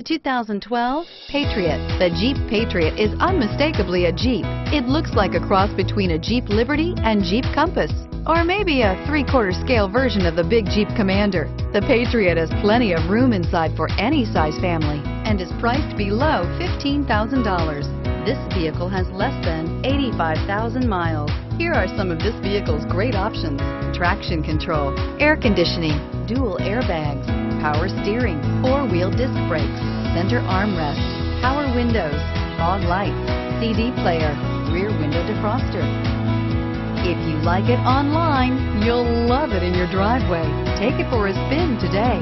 2012 Patriot. The Jeep Patriot is unmistakably a Jeep. It looks like a cross between a Jeep Liberty and Jeep Compass, or maybe a 3/4 scale version of the big Jeep Commander. The Patriot has plenty of room inside for any size family and is priced below $15,000. This vehicle has less than 85,000 miles. Here are some of this vehicle's great options: traction control, air conditioning, dual airbags, power steering, 4-wheel disc brakes, center armrest, power windows, fog lights, CD player, rear window defroster. If you like it online, you'll love it in your driveway. Take it for a spin today.